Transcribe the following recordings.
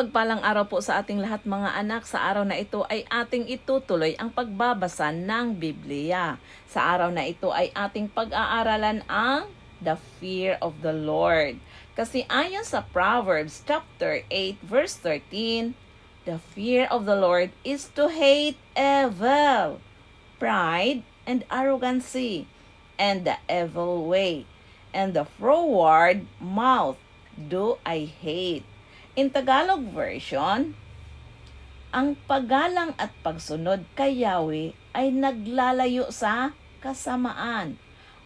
Mapagpalang araw po sa ating lahat mga anak. Sa araw na ito ay ating itutuloy ang pagbabasa ng Biblia. Sa araw na ito ay ating pag-aaralan ang The Fear of the Lord. Kasi ayon sa Proverbs chapter 8 verse 13, the fear of the Lord is to hate evil, pride and arrogancy, and the evil way, and the froward mouth do I hate. In Tagalog version, ang paggalang at pagsunod kay Yahweh ay naglalayo sa kasamaan.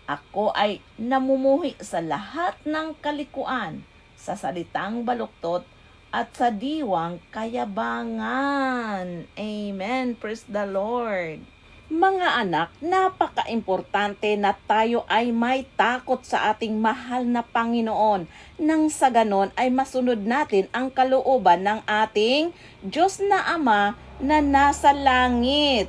Ako ay namumuhi sa lahat ng kalikuan, sa salitang baluktot at sa diwang kayabangan. Amen. Praise the Lord. Mga anak, napaka-importante na tayo ay may takot sa ating mahal na Panginoon. Nang sa ganon ay masunod natin ang kalooban ng ating Diyos na Ama na nasa langit.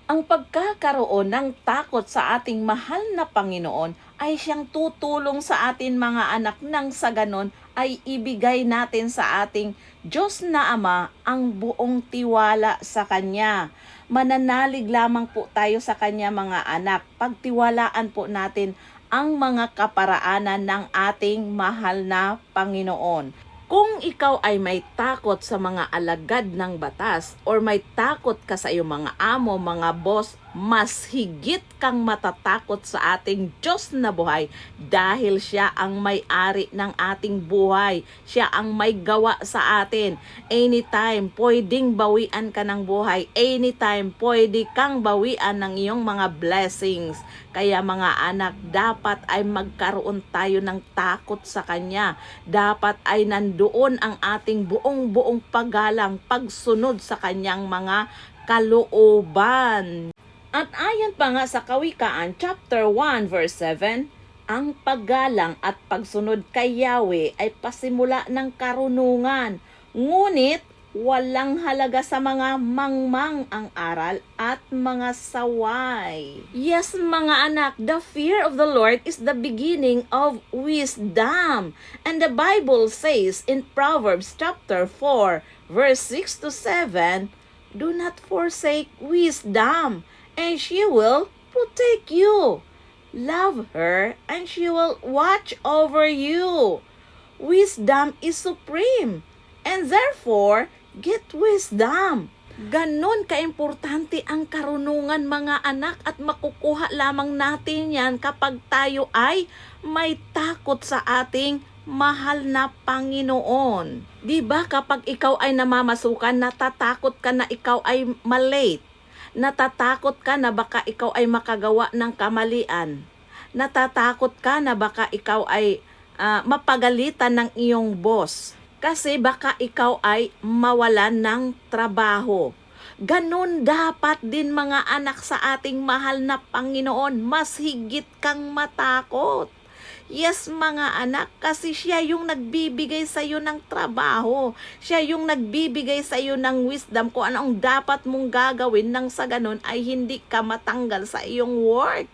Ang pagkakaroon ng takot sa ating mahal na Panginoon ay siyang tutulong sa atin mga anak, nang sa ganon ay ibigay natin sa ating Diyos na Ama ang buong tiwala sa Kanya. Mananalig lamang po tayo sa Kanya mga anak. Pagtiwalaan po natin ang mga kaparaanan ng ating mahal na Panginoon. Kung ikaw ay may takot sa mga alagad ng batas or may takot ka sa iyong mga amo, mga boss, mas higit kang matatakot sa ating Diyos na buhay dahil siya ang may-ari ng ating buhay. Siya ang may gawa sa atin. Anytime, pwedeng bawian ka ng buhay. Anytime, pwede kang bawian ng iyong mga blessings. Kaya mga anak, dapat ay magkaroon tayo ng takot sa Kanya. Dapat ay nandoon ang ating buong paggalang, pagsunod sa Kanyang mga kalooban. At ayon pa nga sa Kawikaan chapter 1 verse 7, ang paggalang at pagsunod kay Yahweh ay pasimula ng karunungan, ngunit walang halaga sa mga mangmang ang aral at mga saway. Yes mga anak, the fear of the Lord is the beginning of wisdom. And the Bible says in Proverbs chapter 4 verse 6 to 7, do not forsake wisdom, and she will protect you. Love her, and she will watch over you. Wisdom is supreme, and therefore, get wisdom. Ganon kaimportante ang karunungan mga anak, at makukuha lamang natin yan kapag tayo ay may takot sa ating mahal na Panginoon. Diba kapag ikaw ay namamasukan, natatakot ka na ikaw ay malate. Natatakot ka na baka ikaw ay makagawa ng kamalian. Natatakot ka na baka ikaw ay mapagalitan ng iyong boss. Kasi baka ikaw ay mawalan ng trabaho. Ganun dapat din mga anak sa ating mahal na Panginoon. Mas higit kang matakot. Yes mga anak, kasi siya yung nagbibigay sa iyo ng trabaho. Siya yung nagbibigay sa iyo ng wisdom kung ano ang dapat mong gagawin, nang sa ganun ay hindi ka matanggal sa iyong work.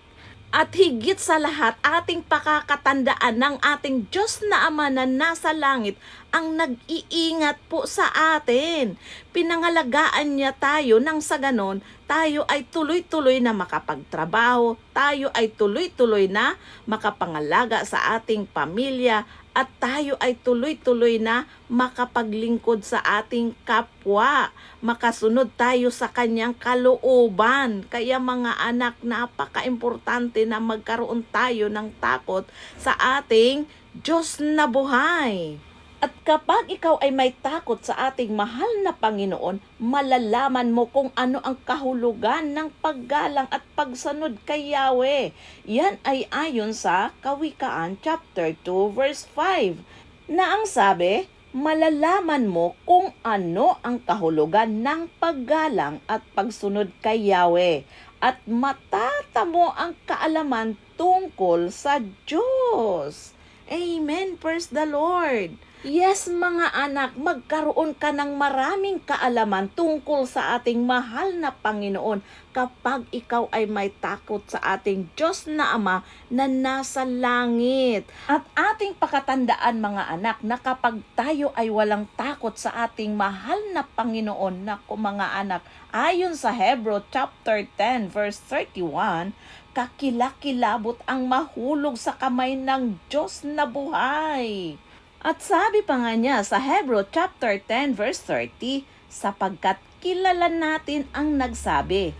At higit sa lahat, ating pakakatandaan ng ating Diyos na Ama na nasa langit ang nag-iingat po sa atin. Pinangalagaan niya tayo, nang sa ganon, tayo ay tuloy-tuloy na makapagtrabaho, tayo ay tuloy-tuloy na makapangalaga sa ating pamilya, at tayo ay tuloy-tuloy na makapaglingkod sa ating kapwa. Makasunod tayo sa Kanyang kalooban. Kaya mga anak, napaka-importante na magkaroon tayo ng takot sa ating Diyos na buhay. At kapag ikaw ay may takot sa ating mahal na Panginoon, malalaman mo kung ano ang kahulugan ng paggalang at pagsunod kay Yahweh. Yan ay ayon sa Kawikaan chapter 2 verse 5, na ang sabi, malalaman mo kung ano ang kahulugan ng paggalang at pagsunod kay Yahweh, at matatamo ang kaalaman tungkol sa Diyos. Amen. Praise the Lord. Yes, mga anak, magkaroon ka ng maraming kaalaman tungkol sa ating mahal na Panginoon kapag ikaw ay may takot sa ating Diyos na Ama na nasa langit. At ating pakatandaan, mga anak, na kapag tayo ay walang takot sa ating mahal na Panginoon, naku mga anak, ayon sa Hebrew chapter 10 verse 31, kakilakilabot ang mahulog sa kamay ng Diyos na buhay. At sabi pa nga niya sa Hebrew chapter 10 verse 30, sapagkat kilala natin ang nagsabi,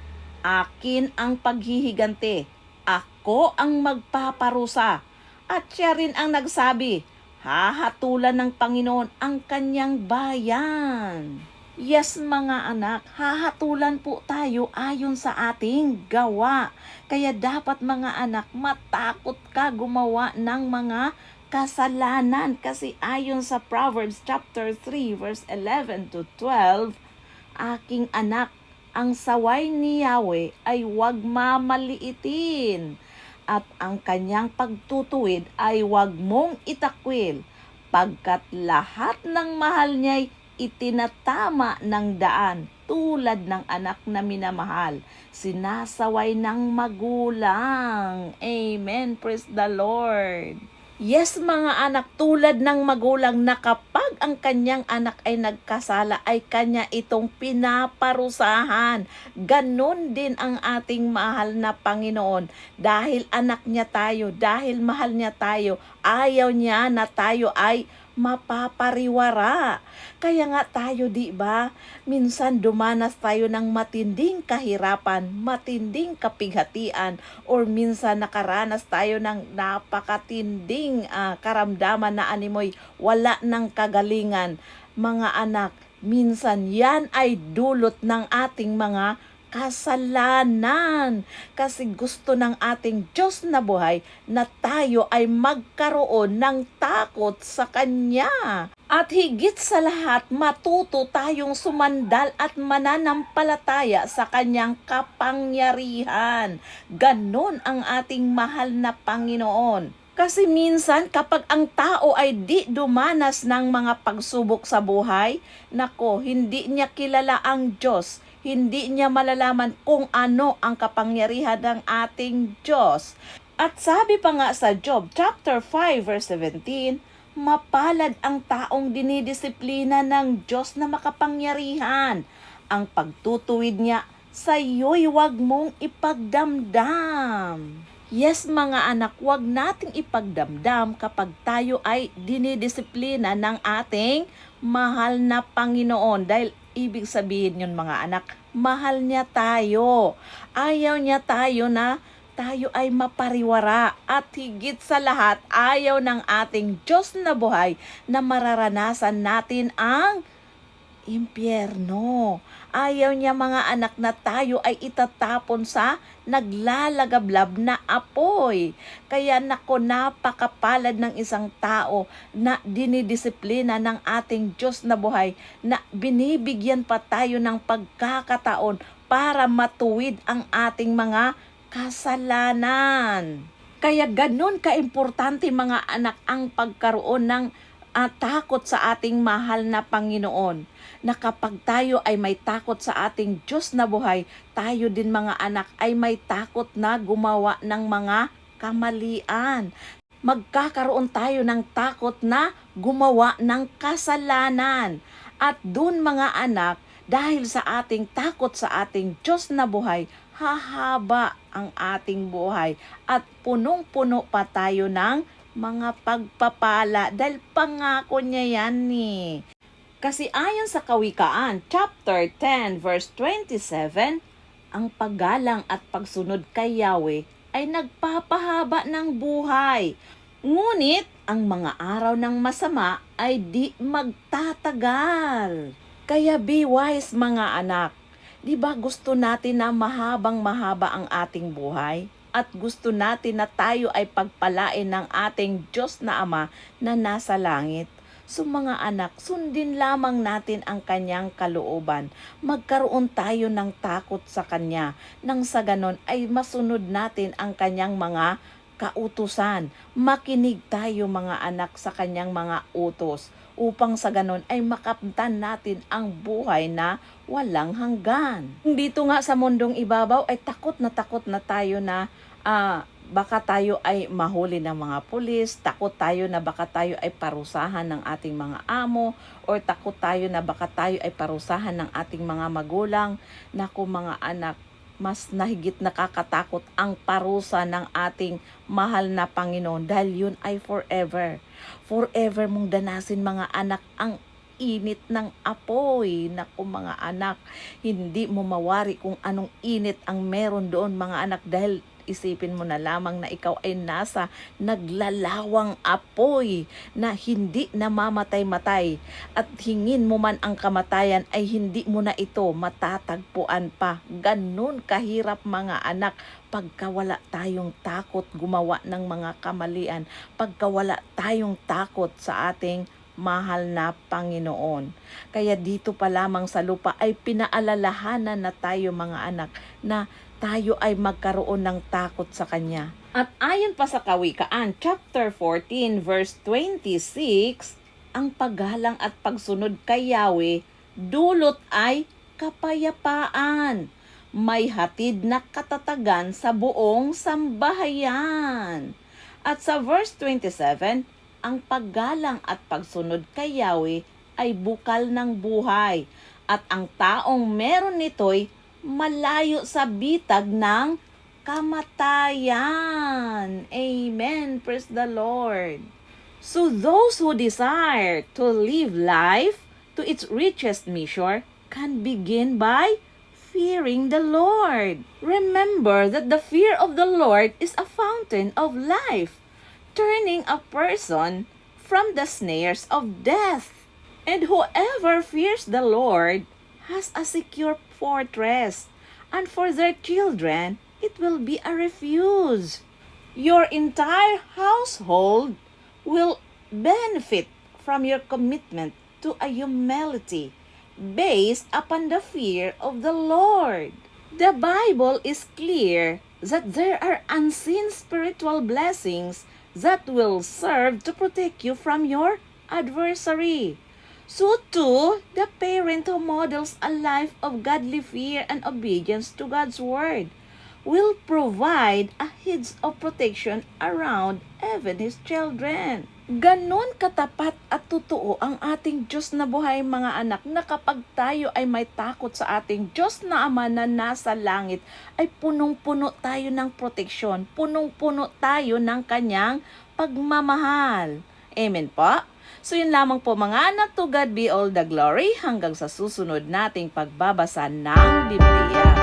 akin ang paghihiganti, ako ang magpaparusa. At siya rin ang nagsabi, hahatulan ng Panginoon ang kanyang bayan. Yes, mga anak, hahatulan po tayo ayon sa ating gawa. Kaya dapat, mga anak, matakot ka gumawa ng mga kasalanan kasi ayon sa Proverbs chapter 3 verse 11 to 12, aking anak, ang saway ni Yahweh ay huwag mamaliitin at ang kanyang pagtutuwid ay huwag mong itakwil, pagkat lahat ng mahal niya'y itinatama ng daan tulad ng anak na minamahal, sinasaway ng magulang. Amen. Praise the Lord. Yes, mga anak, tulad ng magulang na kapag ang kanyang anak ay nagkasala ay kanya itong pinaparusahan. Ganon din ang ating mahal na Panginoon. Dahil anak niya tayo, dahil mahal niya tayo, ayaw niya na tayo ay mapapariwara. Kaya nga tayo, di ba? Minsan dumanas tayo ng matinding kahirapan, matinding kapighatian, or minsan nakaranas tayo ng napakatinding karamdaman na animoy wala ng kagalingan. Mga anak, minsan yan ay dulot ng ating mga kasalanan. Kasi gusto ng ating Diyos na buhay na tayo ay magkaroon ng takot sa Kanya. At higit sa lahat, matuto tayong sumandal at mananampalataya sa Kanyang kapangyarihan. Ganon ang ating mahal na Panginoon. Kasi minsan kapag ang tao ay di dumanas ng mga pagsubok sa buhay, nako, hindi niya kilala ang Diyos. Hindi niya malalaman kung ano ang kapangyarihan ng ating Diyos. At sabi pa nga sa Job chapter 5 verse 17, mapalad ang taong dinidisiplina ng Diyos na makapangyarihan. Ang pagtutuwid niya sa iyo'y huwag mong ipagdamdam. Yes, mga anak, huwag nating ipagdamdam kapag tayo ay dinidisiplina ng ating mahal na Panginoon. Dahil ibig sabihin yun, mga anak, mahal niya tayo. Ayaw niya tayo na tayo ay mapariwara. At higit sa lahat, ayaw ng ating Diyos na buhay na mararanasan natin ang impyerno. Ayaw niya, mga anak, na tayo ay itatapon sa naglalagablab na apoy. Kaya nako, napakapalad ng isang tao na dinidisiplina ng ating Diyos na buhay, na binibigyan pa tayo ng pagkakataon para matuwid ang ating mga kasalanan. Kaya ganun kaimportante, mga anak, ang pagkaroon ng takot sa ating mahal na Panginoon. Na kapag tayo ay may takot sa ating Diyos na buhay, tayo din, mga anak, ay may takot na gumawa ng mga kamalian. Magkakaroon tayo ng takot na gumawa ng kasalanan. At dun, mga anak, dahil sa ating takot sa ating Diyos na buhay, hahaba ang ating buhay at punong-puno pa tayo ng mga pagpapala dahil pangako niya yan eh. Kasi ayon sa Kawikaan, chapter 10, verse 27, ang paggalang at pagsunod kay Yahweh ay nagpapahaba ng buhay. Ngunit, ang mga araw ng masama ay di magtatagal. Kaya be wise, mga anak. Di ba gusto natin na mahabang-mahaba ang ating buhay? At gusto natin na tayo ay pagpalain ng ating Diyos na Ama na nasa langit. So mga anak, sundin lamang natin ang kanyang kalooban. Magkaroon tayo ng takot sa kanya. Nang sa ganon ay masunod natin ang kanyang mga kautusan. Makinig tayo, mga anak, sa kanyang mga utos. upang sa ganon ay makamtan natin ang buhay na walang hanggan. Dito nga sa mundong ibabaw ay takot na tayo na baka tayo ay mahuli ng mga pulis, takot tayo na baka tayo ay parusahan ng ating mga amo, or takot tayo na baka tayo ay parusahan ng ating mga magulang. Naku mga anak, mas nahigit nakakatakot ang parusa ng ating mahal na Panginoon dahil yun ay forever. Forever mong danasin mga anak ang init ng apoy. Naku mga anak, hindi mo mawari kung anong init ang meron doon mga anak, dahil isipin mo na lamang na ikaw ay nasa naglalawang apoy na hindi namamatay-matay, at hingin mo man ang kamatayan ay hindi mo na ito matatagpuan pa. Ganun kahirap mga anak pagka wala tayong takot gumawa ng mga kamalian, pagka wala tayong takot sa ating mahal na Panginoon. Kaya dito pa lamang sa lupa ay pinaalalahanan na tayo mga anak na tayo ay magkaroon ng takot sa Kanya. At ayon pa sa Kawikaan, chapter 14, verse 26, ang paggalang at pagsunod kay Yahweh, dulot ay kapayapaan. May hatid na katatagan sa buong sambahayan. At sa verse 27, ang paggalang at pagsunod kay Yahweh ay bukal ng buhay, at ang taong meron nito'y malayo sa bitag ng kamatayan. Amen. Praise the Lord. So those who desire to live life to its richest measure can begin by fearing the Lord. Remember that the fear of the Lord is a fountain of life, turning a person from the snares of death. And whoever fears the Lord has a secure fortress, and for their children it will be a refuge. Your entire household will benefit from your commitment to a humility based upon the fear of the Lord. The Bible is clear that there are unseen spiritual blessings that will serve to protect you from your adversary. So too, the parent who models a life of godly fear and obedience to God's word will provide a hedge of protection around even his children. Ganon katapat at totoo ang ating Diyos na buhay mga anak, na kapag tayo ay may takot sa ating Diyos na Ama na nasa langit, ay punong-puno tayo ng proteksyon, punong-puno tayo ng Kanyang pagmamahal. Amen po? So yun lamang po mga anak, to God be all the glory, hanggang sa susunod nating pagbabasa ng Biblia.